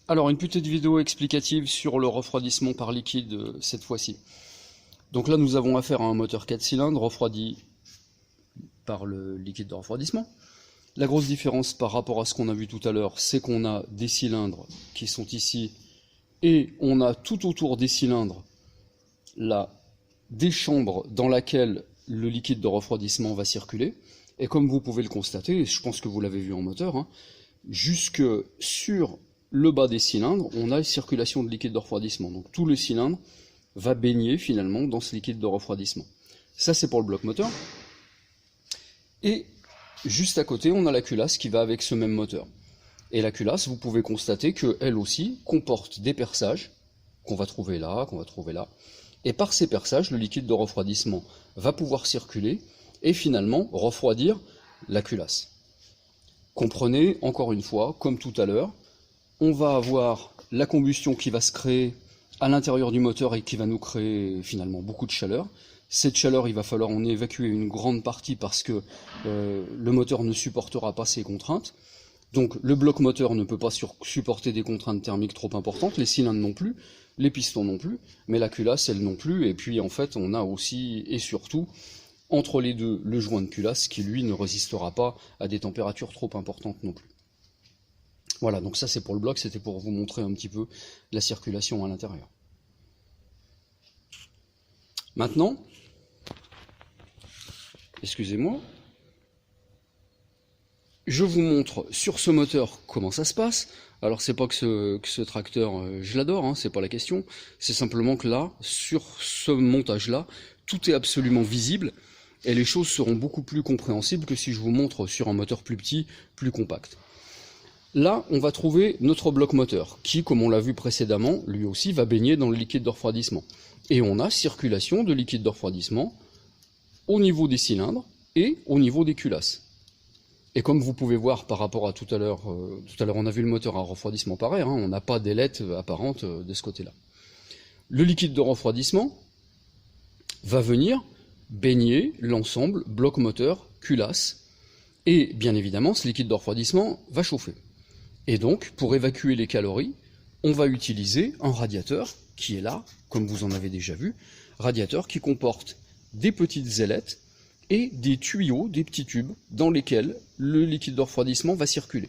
Alors, une petite vidéo explicative sur le refroidissement par liquide cette fois-ci. Donc là, nous avons affaire à un moteur 4 cylindres refroidi par le liquide de refroidissement. La grosse différence par rapport à ce qu'on a vu tout à l'heure, c'est qu'on a des cylindres qui sont ici et on a tout autour des cylindres des chambres dans laquelle le liquide de refroidissement va circuler. Et comme vous pouvez le constater, et je pense que vous l'avez vu en moteur, jusque sur le bas des cylindres, on a une circulation de liquide de refroidissement. Donc tout le cylindre va baigner finalement dans ce liquide de refroidissement. Ça, c'est pour le bloc moteur. Et juste à côté, on a la culasse qui va avec ce même moteur. Et la culasse, vous pouvez constater qu'elle aussi comporte des perçages qu'on va trouver là, Et par ces perçages, le liquide de refroidissement va pouvoir circuler et finalement refroidir la culasse. Comprenez, encore une fois, comme tout à l'heure, on va avoir la combustion qui va se créer à l'intérieur du moteur et qui va nous créer finalement beaucoup de chaleur. Cette chaleur, il va falloir en évacuer une grande partie parce que le moteur ne supportera pas ces contraintes. Donc le bloc moteur ne peut pas supporter des contraintes thermiques trop importantes, les cylindres non plus, les pistons non plus, mais la culasse, elle non plus. Et puis en fait, on a aussi et surtout, entre les deux, le joint de culasse qui lui ne résistera pas à des températures trop importantes non plus. Voilà, donc ça c'est pour le bloc, c'était pour vous montrer un petit peu la circulation à l'intérieur. Maintenant, excusez-moi, je vous montre sur ce moteur comment ça se passe. Alors c'est pas que ce tracteur, je l'adore, c'est pas la question, c'est simplement que là, sur ce montage-là, tout est absolument visible, et les choses seront beaucoup plus compréhensibles que si je vous montre sur un moteur plus petit, plus compact. Là, on va trouver notre bloc moteur, qui, comme on l'a vu précédemment, lui aussi va baigner dans le liquide de refroidissement. Et on a circulation de liquide de refroidissement au niveau des cylindres et au niveau des culasses. Et comme vous pouvez voir par rapport à tout à l'heure on a vu le moteur à refroidissement pareil, on n'a pas d'ailette apparente de ce côté-là. Le liquide de refroidissement va venir baigner l'ensemble bloc moteur, culasse, et bien évidemment ce liquide de refroidissement va chauffer. Et donc, pour évacuer les calories, on va utiliser un radiateur qui est là, comme vous en avez déjà vu, radiateur qui comporte des petites ailettes et des tuyaux, des petits tubes, dans lesquels le liquide de refroidissement va circuler.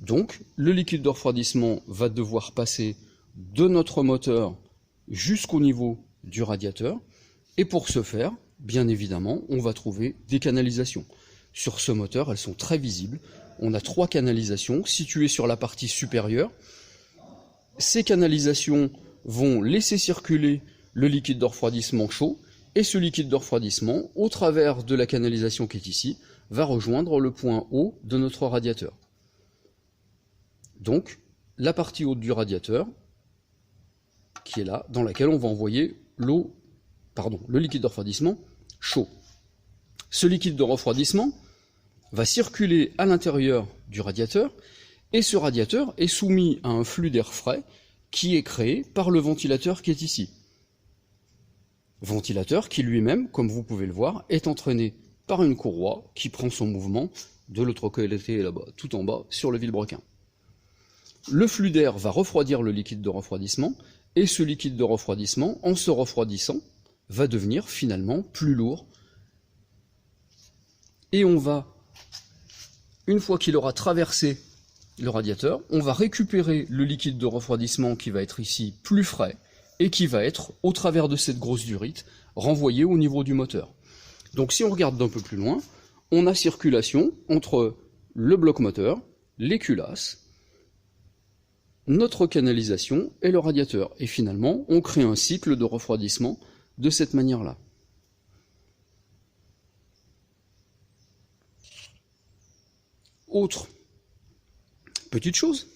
Donc, le liquide de refroidissement va devoir passer de notre moteur jusqu'au niveau du radiateur, et pour ce faire, bien évidemment, on va trouver des canalisations. Sur ce moteur, elles sont très visibles. On a 3 canalisations situées sur la partie supérieure. Ces canalisations vont laisser circuler le liquide de refroidissement chaud, et ce liquide de refroidissement, au travers de la canalisation qui est ici, va rejoindre le point haut de notre radiateur. Donc, la partie haute du radiateur, qui est là, dans laquelle on va envoyer le liquide de refroidissement chaud. Ce liquide de refroidissement va circuler à l'intérieur du radiateur, et ce radiateur est soumis à un flux d'air frais qui est créé par le ventilateur qui est ici. Ventilateur qui lui-même, comme vous pouvez le voir, est entraîné par une courroie qui prend son mouvement de l'autre côté là-bas, tout en bas, sur le vilebrequin. Le flux d'air va refroidir le liquide de refroidissement, et ce liquide de refroidissement, en se refroidissant, va devenir finalement plus lourd. Et on va, une fois qu'il aura traversé le radiateur, on va récupérer le liquide de refroidissement qui va être ici plus frais, et qui va être, au travers de cette grosse durite, renvoyé au niveau du moteur. Donc si on regarde d'un peu plus loin, on a circulation entre le bloc moteur, les culasses, notre canalisation et le radiateur. Et finalement, on crée un cycle de refroidissement de cette manière-là. Autre petite chose,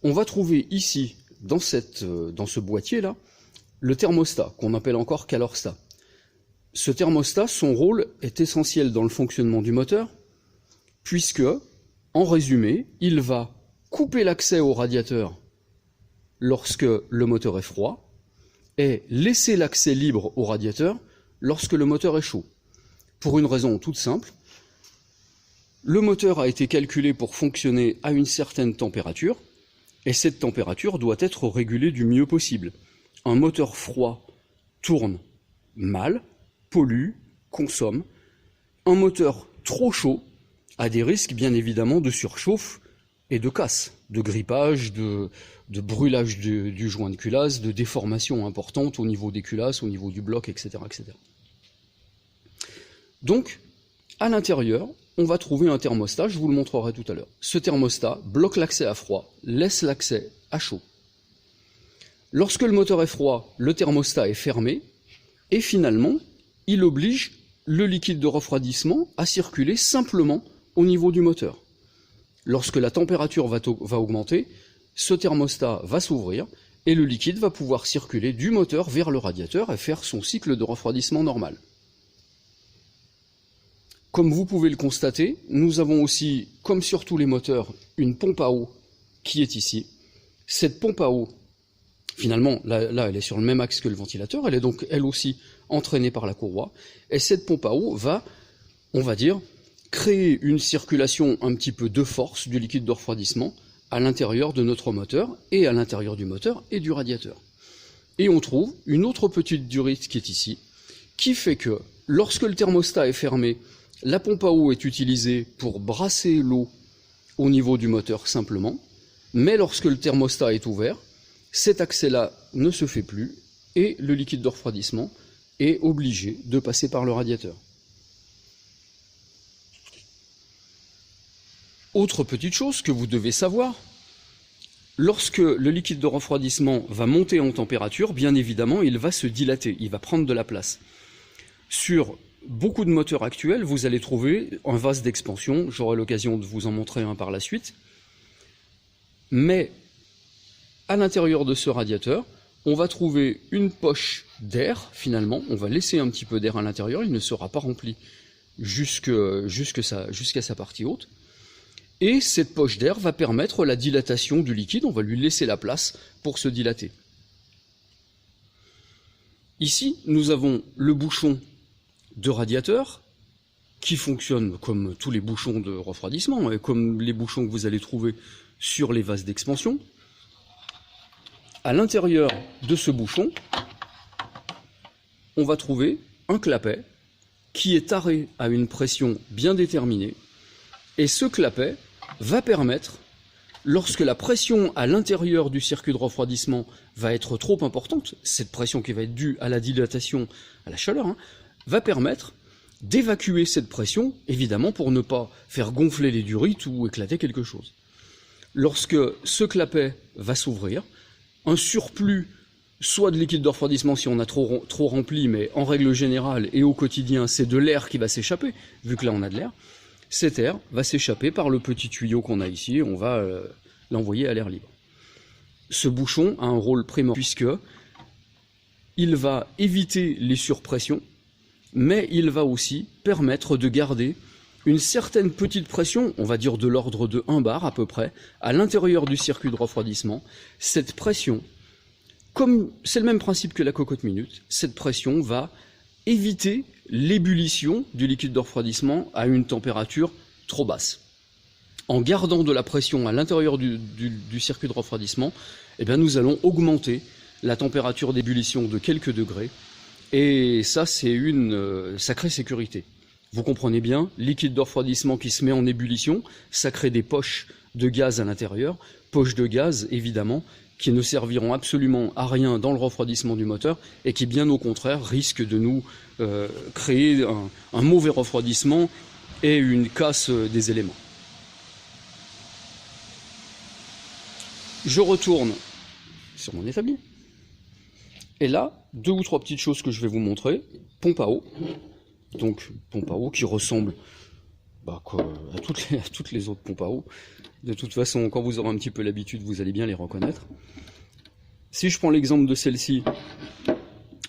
on va trouver ici, dans ce boîtier-là, le thermostat, qu'on appelle encore calorstat. Ce thermostat, son rôle est essentiel dans le fonctionnement du moteur, puisque, en résumé, il va couper l'accès au radiateur lorsque le moteur est froid, et laisser l'accès libre au radiateur lorsque le moteur est chaud. Pour une raison toute simple, Le moteur a été calculé pour fonctionner à une certaine température, et cette température doit être régulée du mieux possible. Un moteur froid tourne mal, pollue, consomme. Un moteur trop chaud a des risques bien évidemment de surchauffe et de casse, de grippage, de brûlage du joint de culasse, de déformation importante au niveau des culasses, au niveau du bloc, etc., etc. Donc, à l'intérieur, on va trouver un thermostat, je vous le montrerai tout à l'heure. Ce thermostat bloque l'accès à froid, laisse l'accès à chaud. Lorsque le moteur est froid, le thermostat est fermé, et finalement, il oblige le liquide de refroidissement à circuler simplement au niveau du moteur. Lorsque la température va augmenter, ce thermostat va s'ouvrir, et le liquide va pouvoir circuler du moteur vers le radiateur et faire son cycle de refroidissement normal. Comme vous pouvez le constater, nous avons aussi, comme sur tous les moteurs, une pompe à eau qui est ici. Cette pompe à eau, finalement, là elle est sur le même axe que le ventilateur, elle est donc elle aussi entraînée par la courroie, et cette pompe à eau va, on va dire, créer une circulation un petit peu de force du liquide de refroidissement à l'intérieur de notre moteur, et à l'intérieur du moteur et du radiateur. Et on trouve une autre petite durite qui est ici, qui fait que lorsque le thermostat est fermé, la pompe à eau est utilisée pour brasser l'eau au niveau du moteur simplement, mais lorsque le thermostat est ouvert, cet accès-là ne se fait plus et le liquide de refroidissement est obligé de passer par le radiateur. Autre petite chose que vous devez savoir, lorsque le liquide de refroidissement va monter en température, bien évidemment, il va se dilater, il va prendre de la place. Sur beaucoup de moteurs actuels, vous allez trouver un vase d'expansion, j'aurai l'occasion de vous en montrer un par la suite, mais à l'intérieur de ce radiateur, on va trouver une poche d'air, finalement, on va laisser un petit peu d'air à l'intérieur, il ne sera pas rempli jusqu'à sa partie haute, et cette poche d'air va permettre la dilatation du liquide, on va lui laisser la place pour se dilater. Ici, nous avons le bouchon de radiateur qui fonctionne comme tous les bouchons de refroidissement et comme les bouchons que vous allez trouver sur les vases d'expansion. À l'intérieur de ce bouchon, on va trouver un clapet qui est taré à une pression bien déterminée, et ce clapet va permettre, lorsque la pression à l'intérieur du circuit de refroidissement va être trop importante, cette pression qui va être due à la dilatation, à la chaleur, va permettre d'évacuer cette pression, évidemment pour ne pas faire gonfler les durites ou éclater quelque chose. Lorsque ce clapet va s'ouvrir, un surplus, soit de liquide de refroidissement si on a trop rempli, mais en règle générale et au quotidien, c'est de l'air qui va s'échapper, vu que là on a de l'air, cet air va s'échapper par le petit tuyau qu'on a ici, et on va l'envoyer à l'air libre. Ce bouchon a un rôle primordial, puisque il va éviter les surpressions, mais il va aussi permettre de garder une certaine petite pression, on va dire de l'ordre de 1 bar à peu près, à l'intérieur du circuit de refroidissement. Cette pression, comme c'est le même principe que la cocotte minute, cette pression va éviter l'ébullition du liquide de refroidissement à une température trop basse. En gardant de la pression à l'intérieur du circuit de refroidissement, eh bien nous allons augmenter la température d'ébullition de quelques degrés, et ça c'est une sacrée sécurité. Vous comprenez bien, liquide de refroidissement qui se met en ébullition, ça crée des poches de gaz à l'intérieur, poches de gaz évidemment, qui ne serviront absolument à rien dans le refroidissement du moteur, et qui bien au contraire risquent de nous créer un mauvais refroidissement et une casse des éléments. Je retourne sur mon établi. Et là, 2 ou 3 petites choses que je vais vous montrer. Pompe à eau. Donc, pompe à eau qui ressemble à toutes les autres pompes à eau. De toute façon, quand vous aurez un petit peu l'habitude, vous allez bien les reconnaître. Si je prends l'exemple de celle-ci,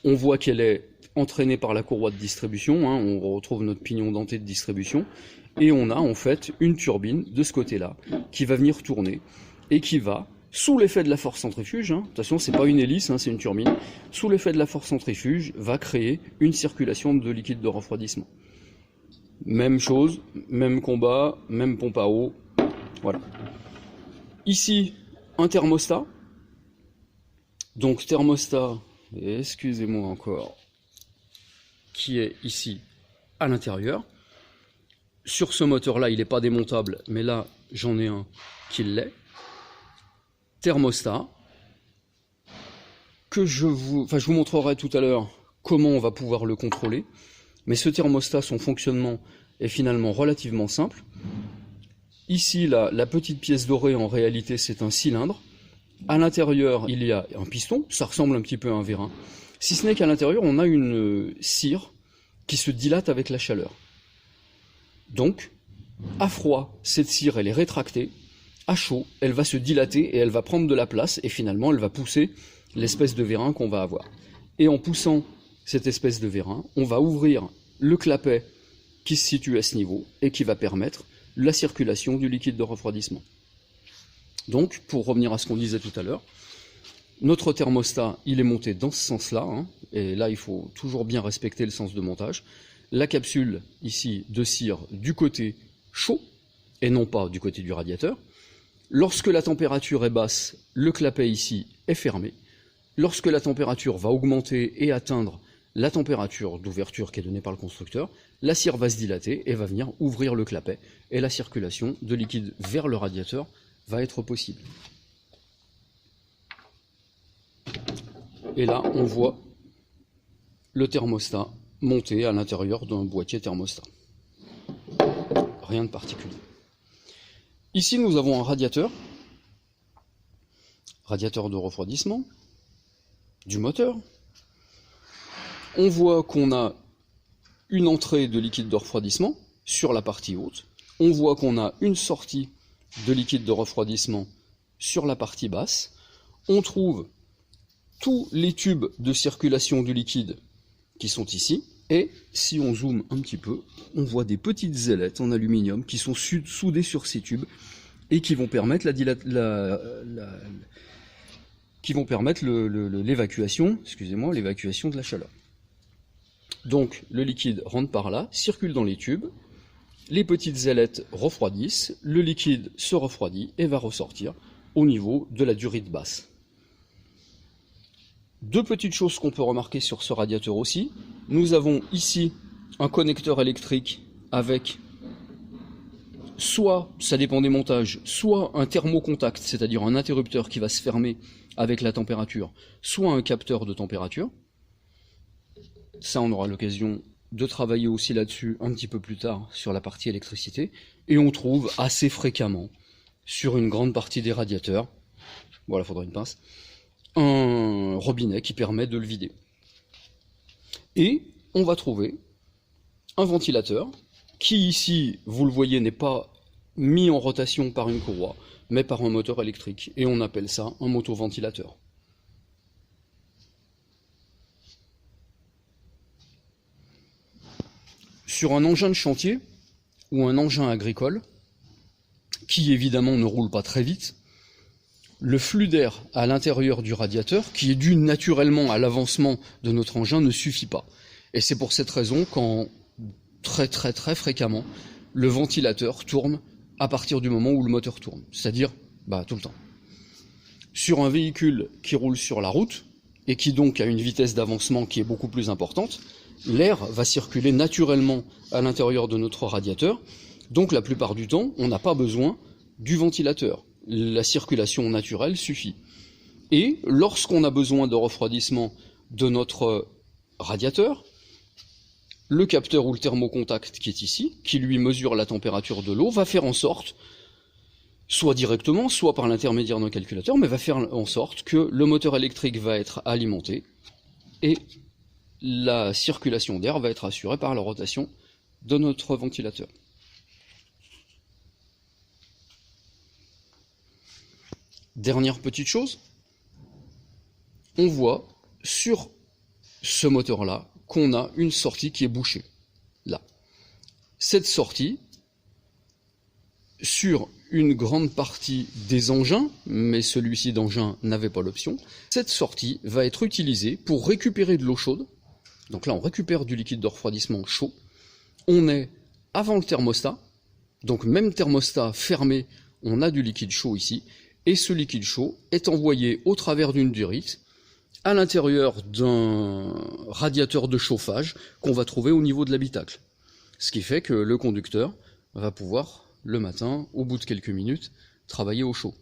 on voit qu'elle est entraînée par la courroie de distribution. On retrouve notre pignon denté de distribution. Et on a en fait une turbine de ce côté-là qui va venir tourner et qui va, sous l'effet de la force centrifuge, attention, c'est pas une hélice, c'est une turbine, sous l'effet de la force centrifuge, va créer une circulation de liquide de refroidissement. Même chose, même combat, même pompe à eau. Voilà. Ici, un thermostat. Donc thermostat, excusez-moi encore, qui est ici à l'intérieur. Sur ce moteur-là, il n'est pas démontable, mais là, j'en ai un qui l'est. Thermostat, que je vous montrerai tout à l'heure comment on va pouvoir le contrôler. Mais ce thermostat, son fonctionnement est finalement relativement simple. Ici, la petite pièce dorée, en réalité, c'est un cylindre. À l'intérieur, il y a un piston, ça ressemble un petit peu à un vérin. Si ce n'est qu'à l'intérieur, on a une cire qui se dilate avec la chaleur. Donc, à froid, cette cire, elle est rétractée. À chaud, elle va se dilater et elle va prendre de la place. Et finalement, elle va pousser l'espèce de vérin qu'on va avoir. Et en poussant cette espèce de vérin, on va ouvrir le clapet qui se situe à ce niveau et qui va permettre la circulation du liquide de refroidissement. Donc, pour revenir à ce qu'on disait tout à l'heure, notre thermostat, il est monté dans ce sens-là, hein, et là, il faut toujours bien respecter le sens de montage. La capsule, ici, de cire du côté chaud, et non pas du côté du radiateur. Lorsque la température est basse, le clapet ici est fermé. Lorsque la température va augmenter et atteindre la température d'ouverture qui est donnée par le constructeur, la cire va se dilater et va venir ouvrir le clapet, et la circulation de liquide vers le radiateur va être possible. Et là, on voit le thermostat monté à l'intérieur d'un boîtier thermostat. Rien de particulier. Ici, nous avons un radiateur de refroidissement du moteur. On voit qu'on a une entrée de liquide de refroidissement sur la partie haute. On voit qu'on a une sortie de liquide de refroidissement sur la partie basse. On trouve tous les tubes de circulation du liquide qui sont ici. Et si on zoome un petit peu, on voit des petites ailettes en aluminium qui sont soudées sur ces tubes et qui vont permettre l'évacuation, l'évacuation de la chaleur. Donc le liquide rentre par là, circule dans les tubes, les petites ailettes refroidissent, le liquide se refroidit et va ressortir au niveau de la durite basse. Deux petites choses qu'on peut remarquer sur ce radiateur aussi. Nous avons ici un connecteur électrique avec soit, ça dépend des montages, soit un thermocontact, c'est-à-dire un interrupteur qui va se fermer avec la température, soit un capteur de température. Ça, on aura l'occasion de travailler aussi là-dessus un petit peu plus tard sur la partie électricité. Et on trouve assez fréquemment, sur une grande partie des radiateurs, voilà, faudrait une pince, un robinet qui permet de le vider. Et on va trouver un ventilateur qui ici, vous le voyez, n'est pas mis en rotation par une courroie, mais par un moteur électrique. Et on appelle ça un motoventilateur. Sur un engin de chantier ou un engin agricole, qui évidemment ne roule pas très vite, le flux d'air à l'intérieur du radiateur, qui est dû naturellement à l'avancement de notre engin, ne suffit pas. Et c'est pour cette raison qu'en très fréquemment, le ventilateur tourne à partir du moment où le moteur tourne, c'est-à-dire tout le temps. Sur un véhicule qui roule sur la route, et qui donc a une vitesse d'avancement qui est beaucoup plus importante, l'air va circuler naturellement à l'intérieur de notre radiateur, donc la plupart du temps, on n'a pas besoin du ventilateur. La circulation naturelle suffit. Et lorsqu'on a besoin de refroidissement de notre radiateur, le capteur ou le thermocontact qui est ici, qui lui mesure la température de l'eau, va faire en sorte, soit directement, soit par l'intermédiaire d'un calculateur, mais va faire en sorte que le moteur électrique va être alimenté et la circulation d'air va être assurée par la rotation de notre ventilateur. Dernière petite chose, on voit sur ce moteur-là qu'on a une sortie qui est bouchée, là. Cette sortie, sur une grande partie des engins, mais celui-ci d'engin n'avait pas l'option, cette sortie va être utilisée pour récupérer de l'eau chaude. Donc là, on récupère du liquide de refroidissement chaud. On est avant le thermostat, donc même thermostat fermé, on a du liquide chaud ici, et ce liquide chaud est envoyé au travers d'une durite à l'intérieur d'un radiateur de chauffage qu'on va trouver au niveau de l'habitacle. Ce qui fait que le conducteur va pouvoir, le matin, au bout de quelques minutes, travailler au chaud.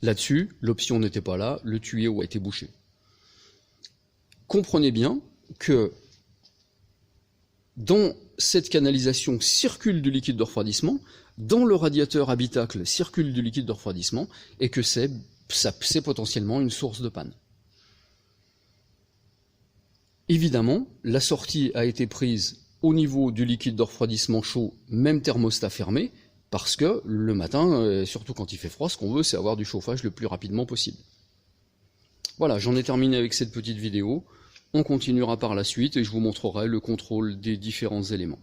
Là-dessus, l'option n'était pas là, le tuyau a été bouché. Comprenez bien que dans cette canalisation circule du liquide de refroidissement, dans le radiateur habitacle circule du liquide de refroidissement, et que c'est potentiellement une source de panne. Évidemment, la sortie a été prise au niveau du liquide de refroidissement chaud, même thermostat fermé, parce que le matin, surtout quand il fait froid, ce qu'on veut, c'est avoir du chauffage le plus rapidement possible. Voilà, j'en ai terminé avec cette petite vidéo. On continuera par la suite et je vous montrerai le contrôle des différents éléments.